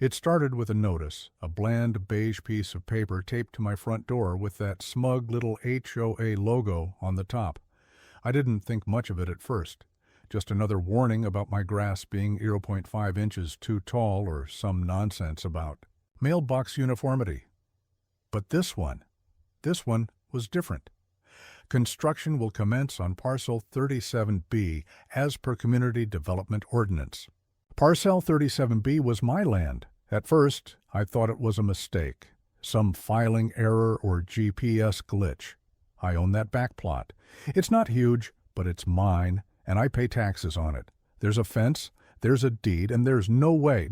It started with a notice, a bland beige piece of paper taped to my front door with that smug little HOA logo on the top. I didn't think much of it at first. Just another warning about my grass being 0.5 inches too tall or some nonsense about mailbox uniformity. But this one was different. Construction will commence on Parcel 37B as per Community Development Ordinance. Parcel 37B was my land. At first, I thought it was a mistake, some filing error or GPS glitch. I own that back plot. It's not huge, but it's mine, and I pay taxes on it. There's a fence, there's a deed, and there's no way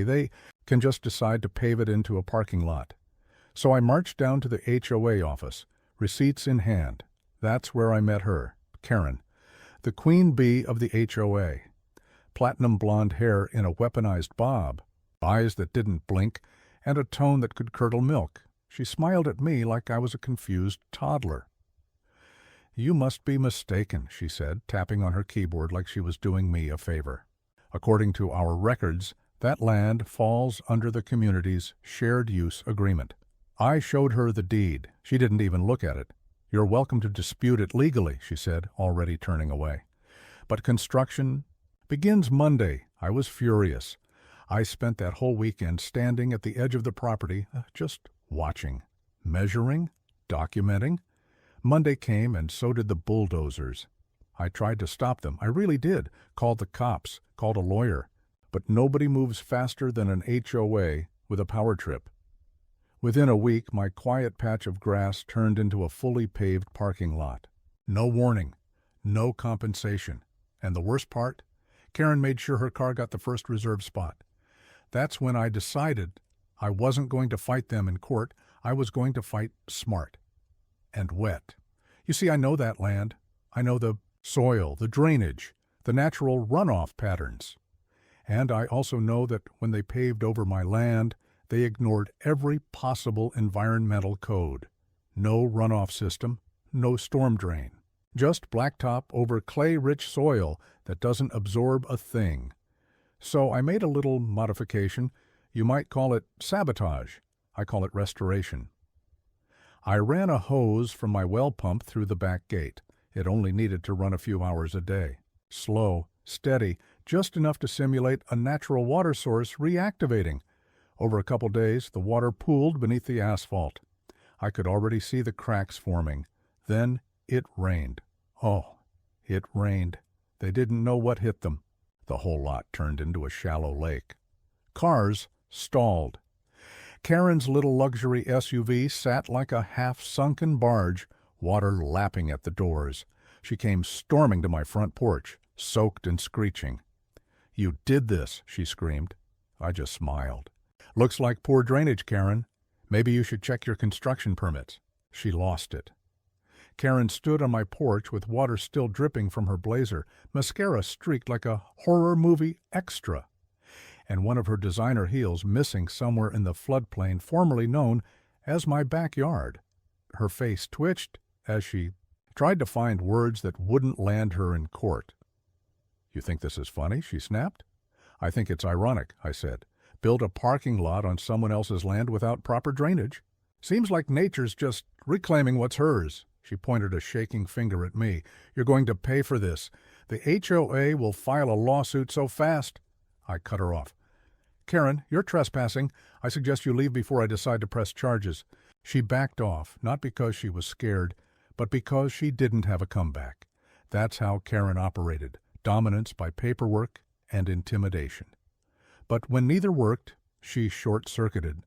they can just decide to pave it into a parking lot. So I marched down to the HOA office, receipts in hand. That's where I met her, Karen, the queen bee of the HOA. Platinum blonde hair in a weaponized bob, eyes that didn't blink, and a tone that could curdle milk. She smiled at me like I was a confused toddler. "You must be mistaken," she said, tapping on her keyboard like she was doing me a favor. "According to our records, that land falls under the community's shared use agreement." I showed her the deed. She didn't even look at it. "You're welcome to dispute it legally," she said, already turning away. "But construction begins Monday." I was furious. I spent that whole weekend standing at the edge of the property, just watching, measuring, documenting. Monday came, and so did the bulldozers. I tried to stop them. I really did. Called the cops, called a lawyer. But nobody moves faster than an HOA with a power trip. Within a week, my quiet patch of grass turned into a fully paved parking lot. No warning, no compensation. And the worst part? Karen made sure her car got the first reserved spot. That's when I decided I wasn't going to fight them in court. I was going to fight smart and wet. You see, I know that land. I know the soil, the drainage, the natural runoff patterns. And I also know that when they paved over my land, they ignored every possible environmental code. No runoff system, no storm drain. Just blacktop over clay-rich soil that doesn't absorb a thing. So I made a little modification. You might call it sabotage. I call it restoration. I ran a hose from my well pump through the back gate. It only needed to run a few hours a day. Slow, steady, just enough to simulate a natural water source reactivating. Over a couple days, the water pooled beneath the asphalt. I could already see the cracks forming. Then it rained. Oh, it rained. They didn't know what hit them. The whole lot turned into a shallow lake. Cars stalled. Karen's little luxury SUV sat like a half-sunken barge, water lapping at the doors. She came storming to my front porch, soaked and screeching. "You did this," she screamed. I just smiled. "Looks like poor drainage, Karen. Maybe you should check your construction permits." She lost it. Karen stood on my porch with water still dripping from her blazer, mascara streaked like a horror movie extra, and one of her designer heels missing somewhere in the floodplain formerly known as my backyard. Her face twitched as she tried to find words that wouldn't land her in court. "You think this is funny?" she snapped. "I think it's ironic," I said. "Build a parking lot on someone else's land without proper drainage. Seems like nature's just reclaiming what's hers." She pointed a shaking finger at me. "You're going to pay for this. The HOA will file a lawsuit so fast." I cut her off. "Karen, you're trespassing. I suggest you leave before I decide to press charges." She backed off, not because she was scared, but because she didn't have a comeback. That's how Karen operated, dominance by paperwork and intimidation. But when neither worked, she short-circuited.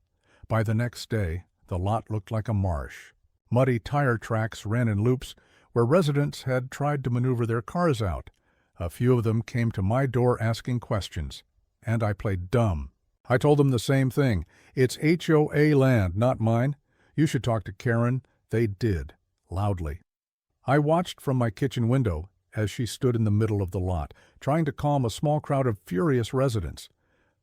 By the next day, the lot looked like a marsh. Muddy tire tracks ran in loops where residents had tried to maneuver their cars out. A few of them came to my door asking questions, and I played dumb. I told them the same thing. "It's HOA land, not mine. You should talk to Karen." They did, loudly. I watched from my kitchen window as she stood in the middle of the lot, trying to calm a small crowd of furious residents.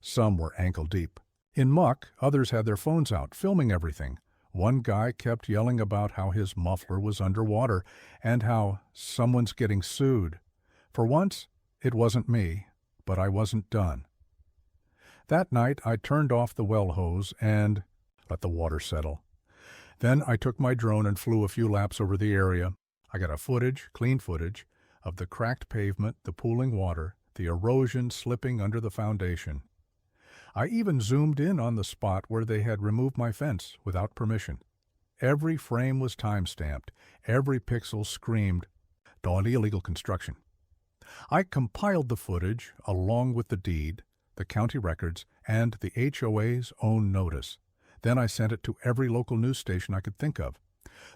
Some were ankle-deep. In muck, others had their phones out, filming everything. One guy kept yelling about how his muffler was underwater and how someone's getting sued. For once, it wasn't me, but I wasn't done. That night I turned off the well hose and let the water settle. Then I took my drone and flew a few laps over the area. I got clean footage, of the cracked pavement, the pooling water, the erosion slipping under the foundation. I even zoomed in on the spot where they had removed my fence without permission. Every frame was time-stamped. Every pixel screamed, "Don't illegal construction." I compiled the footage along with the deed, the county records, and the HOA's own notice. Then I sent it to every local news station I could think of.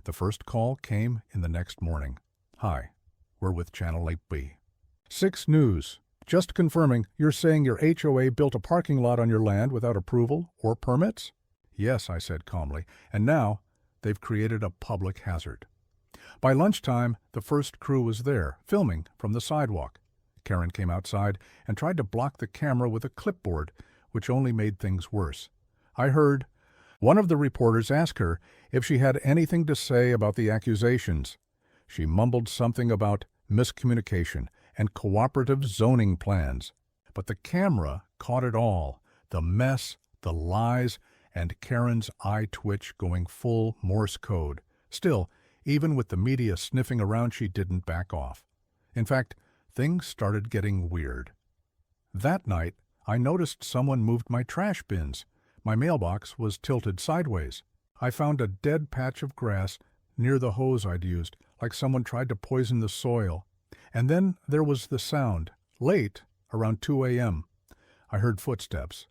The first call came in the next morning. "Hi, we're with Channel 8B. 6 News. Just confirming, you're saying your HOA built a parking lot on your land without approval or permits?" "Yes," I said calmly, "and now they've created a public hazard." By lunchtime, the first crew was there, filming from the sidewalk. Karen came outside and tried to block the camera with a clipboard, which only made things worse. I heard one of the reporters ask her if she had anything to say about the accusations. She mumbled something about miscommunication and cooperative zoning plans. But the camera caught it all, the mess, the lies, and Karen's eye twitch going full Morse code. Still, even with the media sniffing around, she didn't back off. In fact, things started getting weird. That night, I noticed someone moved my trash bins. My mailbox was tilted sideways. I found a dead patch of grass near the hose I'd used, like someone tried to poison the soil. And then there was the sound. Late, around 2 a.m., I heard footsteps.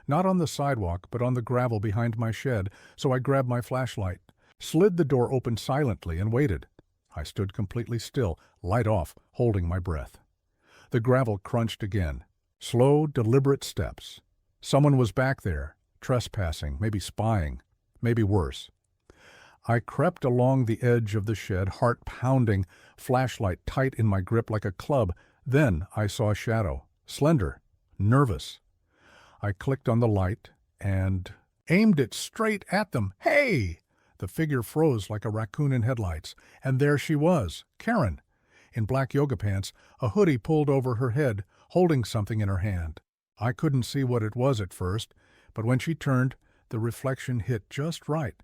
Not on the sidewalk, but on the gravel behind my shed, so I grabbed my flashlight, slid the door open silently, and waited. I stood completely still, light off, holding my breath. The gravel crunched again. Slow, deliberate steps. Someone was back there, trespassing, maybe spying, maybe worse. I crept along the edge of the shed, heart pounding, flashlight tight in my grip like a club. Then I saw a shadow, slender, nervous. I clicked on the light and aimed it straight at them. "Hey!" The figure froze like a raccoon in headlights, and there she was, Karen, in black yoga pants, a hoodie pulled over her head, holding something in her hand. I couldn't see what it was at first, but when she turned, the reflection hit just right.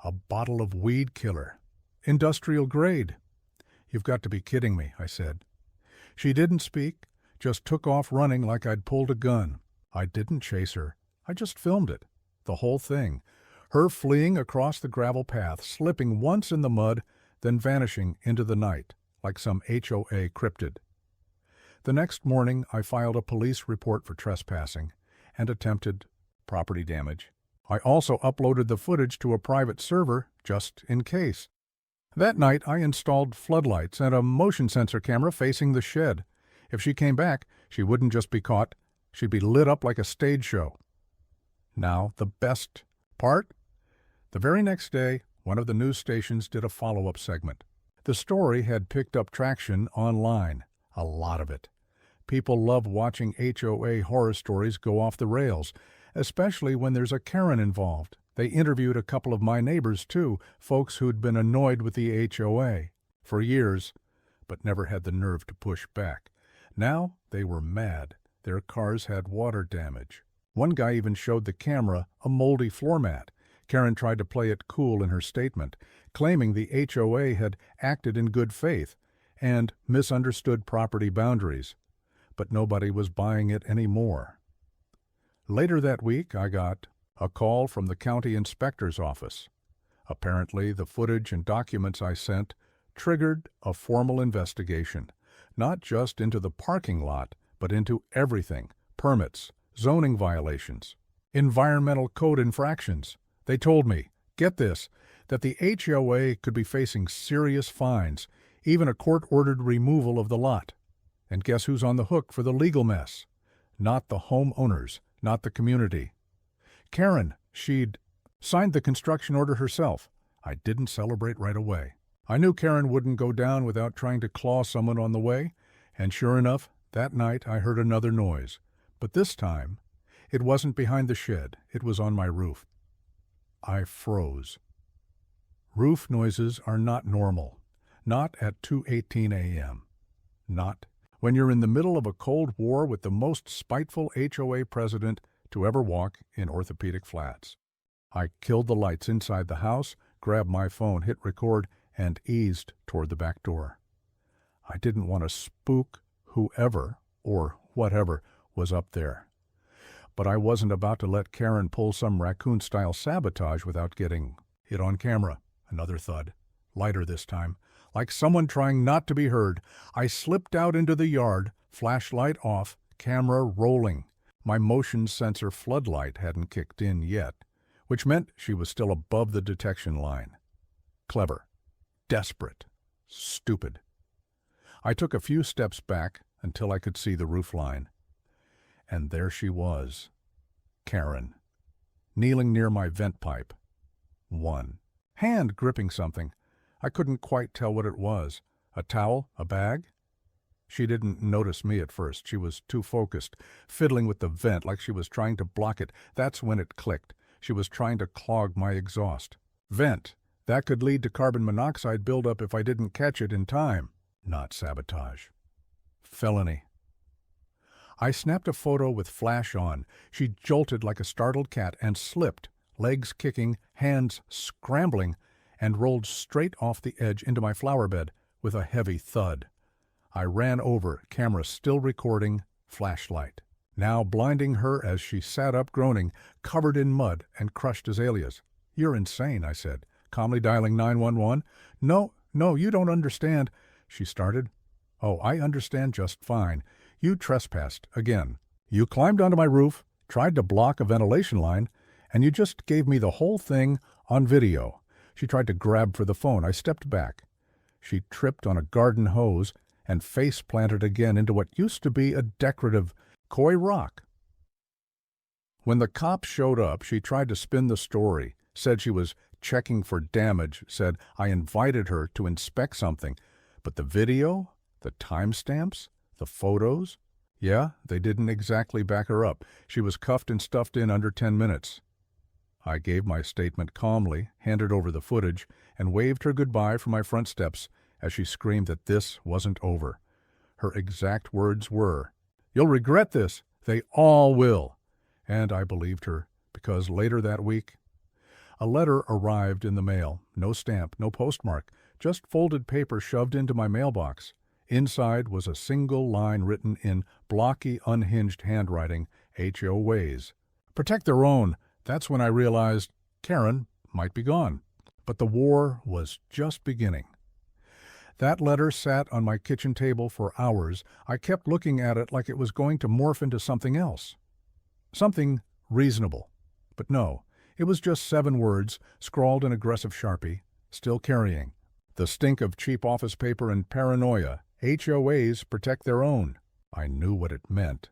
A bottle of weed killer. Industrial grade. "You've got to be kidding me," I said. She didn't speak, just took off running like I'd pulled a gun. I didn't chase her. I just filmed it. The whole thing. Her fleeing across the gravel path, slipping once in the mud, then vanishing into the night, like some HOA cryptid. The next morning, I filed a police report for trespassing and attempted property damage. I also uploaded the footage to a private server, just in case. That night, I installed floodlights and a motion sensor camera facing the shed. If she came back, she wouldn't just be caught, she'd be lit up like a stage show. Now, the best part? The very next day, one of the news stations did a follow-up segment. The story had picked up traction online, a lot of it. People love watching HOA horror stories go off the rails, especially when there's a Karen involved. They interviewed a couple of my neighbors, too, folks who'd been annoyed with the HOA for years, but never had the nerve to push back. Now they were mad. Their cars had water damage. One guy even showed the camera a moldy floor mat. Karen tried to play it cool in her statement, claiming the HOA had acted in good faith and misunderstood property boundaries. But nobody was buying it anymore. Later that week, I got a call from the county inspector's office. Apparently, the footage and documents I sent triggered a formal investigation, not just into the parking lot, but into everything: permits, zoning violations, environmental code infractions. They told me, get this, that the HOA could be facing serious fines, even a court-ordered removal of the lot. And guess who's on the hook for the legal mess? Not the homeowners, not the community. Karen, she'd signed the construction order herself. I didn't celebrate right away. I knew Karen wouldn't go down without trying to claw someone on the way, and sure enough, that night I heard another noise. But this time, it wasn't behind the shed, it was on my roof. I froze. Roof noises are not normal. Not at 2:18 a.m. Not when you're in the middle of a Cold War with the most spiteful HOA president to ever walk in orthopedic flats. I killed the lights inside the house, grabbed my phone, hit record, and eased toward the back door. I didn't want to spook whoever or whatever was up there. But I wasn't about to let Karen pull some raccoon-style sabotage without getting hit on camera. Another thud, lighter this time. Like someone trying not to be heard, I slipped out into the yard, flashlight off, camera rolling. My motion sensor floodlight hadn't kicked in yet, which meant she was still above the detection line. Clever, desperate, stupid. I took a few steps back until I could see the roofline. And there she was, Karen, kneeling near my vent pipe. One hand gripping something. I couldn't quite tell what it was. A towel? A bag? She didn't notice me at first. She was too focused, fiddling with the vent like she was trying to block it. That's when it clicked. She was trying to clog my exhaust. Vent. That could lead to carbon monoxide buildup if I didn't catch it in time. Not sabotage. Felony. I snapped a photo with flash on. She jolted like a startled cat and slipped, legs kicking, hands scrambling, and rolled straight off the edge into my flower bed with a heavy thud. I ran over, camera still recording, flashlight, now blinding her as she sat up groaning, covered in mud and crushed azaleas. "You're insane," I said, calmly dialing 911. No, you don't understand," she started. "Oh, I understand just fine. You trespassed again. You climbed onto my roof, tried to block a ventilation line, and you just gave me the whole thing on video." She tried to grab for the phone. I stepped back. She tripped on a garden hose and face-planted again into what used to be a decorative koi rock. When the cops showed up, she tried to spin the story, said she was checking for damage, said I invited her to inspect something. But the video, the timestamps, the photos, yeah, they didn't exactly back her up. She was cuffed and stuffed in under 10 minutes. I gave my statement calmly, handed over the footage, and waved her goodbye from my front steps as she screamed that this wasn't over. Her exact words were, "You'll regret this. They all will." And I believed her, because later that week, a letter arrived in the mail. No stamp, no postmark, just folded paper shoved into my mailbox. Inside was a single line written in blocky, unhinged handwriting, HOAs. Protect their own. That's when I realized Karen might be gone. But the war was just beginning. That letter sat on my kitchen table for hours. I kept looking at it like it was going to morph into something else. Something reasonable. But no, it was just 7 words, scrawled in aggressive Sharpie, still carrying. The stink of cheap office paper and paranoia. HOAs protect their own. I knew what it meant.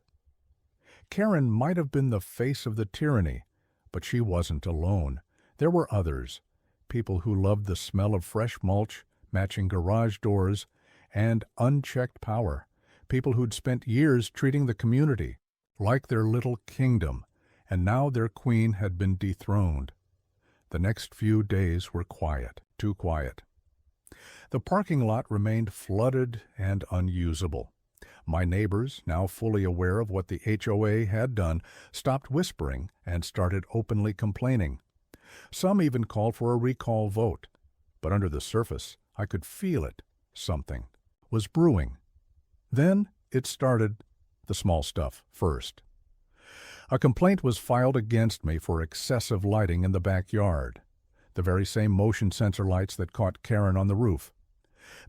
Karen might have been the face of the tyranny, but she wasn't alone. There were others, people who loved the smell of fresh mulch, matching garage doors, and unchecked power, people who'd spent years treating the community like their little kingdom, and now their queen had been dethroned. The next few days were quiet, too quiet. The parking lot remained flooded and unusable. My neighbors, now fully aware of what the HOA had done, stopped whispering and started openly complaining. Some even called for a recall vote. But under the surface, I could feel it. Something was brewing. Then it started, the small stuff first. A complaint was filed against me for excessive lighting in the backyard, the very same motion sensor lights that caught Karen on the roof.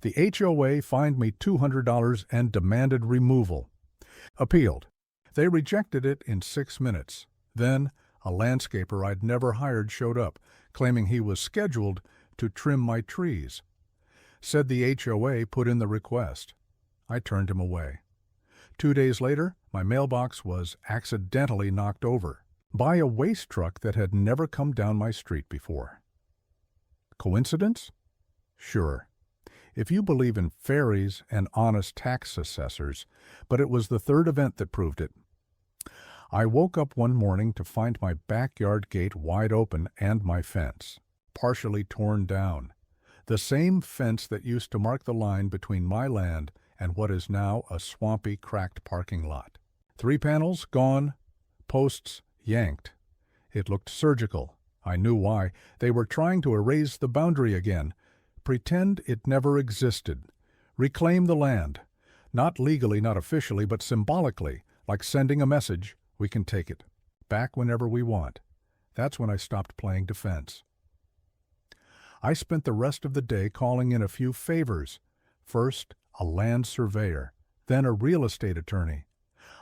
The HOA fined me $200 and demanded removal. Appealed. They rejected it in 6 minutes. Then a landscaper I'd never hired showed up, claiming he was scheduled to trim my trees. Said the HOA put in the request. I turned him away. 2 days later, my mailbox was accidentally knocked over by a waste truck that had never come down my street before. Coincidence? Sure, if you believe in fairies and honest tax assessors, but it was the third event that proved it. I woke up one morning to find my backyard gate wide open and my fence, partially torn down. The same fence that used to mark the line between my land and what is now a swampy, cracked parking lot. 3 panels gone, posts yanked. It looked surgical. I knew why. They were trying to erase the boundary again. Pretend it never existed. Reclaim the land. Not legally, not officially, but symbolically, like sending a message, we can take it. Back whenever we want. That's when I stopped playing defense. I spent the rest of the day calling in a few favors. First, a land surveyor, then a real estate attorney.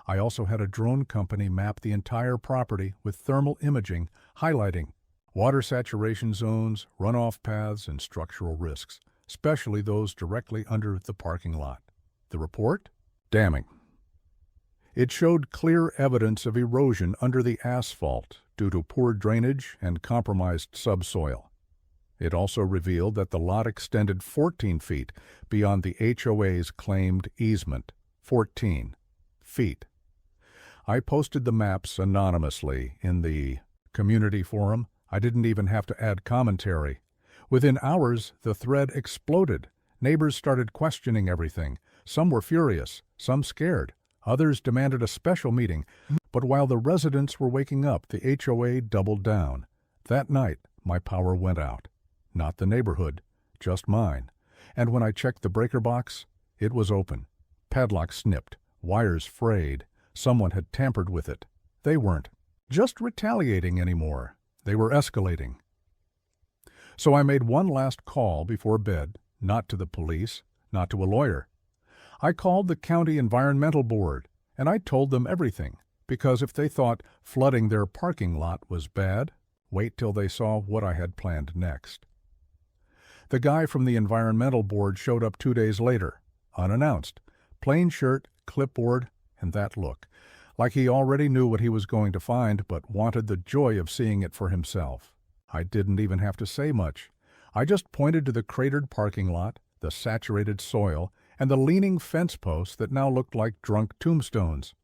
I also had a drone company map the entire property with thermal imaging, highlighting water saturation zones, runoff paths, and structural risks, especially those directly under the parking lot. The report? Damning. It showed clear evidence of erosion under the asphalt due to poor drainage and compromised subsoil. It also revealed that the lot extended 14 feet beyond the HOA's claimed easement. 14 feet. I posted the maps anonymously in the community forum. I didn't even have to add commentary. Within hours, the thread exploded. Neighbors started questioning everything. Some were furious, some scared. Others demanded a special meeting. But while the residents were waking up, the HOA doubled down. That night, my power went out. Not the neighborhood, just mine. And when I checked the breaker box, it was open. Padlock snipped, wires frayed. Someone had tampered with it. They weren't just retaliating anymore. They were escalating. So I made one last call before bed, not to the police, not to a lawyer. I called the county environmental board, and I told them everything, because if they thought flooding their parking lot was bad, wait till they saw what I had planned next. The guy from the environmental board showed up 2 days later, unannounced, plain shirt, clipboard, and that look, like he already knew what he was going to find but wanted the joy of seeing it for himself. I didn't even have to say much. I just pointed to the cratered parking lot, the saturated soil, and the leaning fence posts that now looked like drunk tombstones.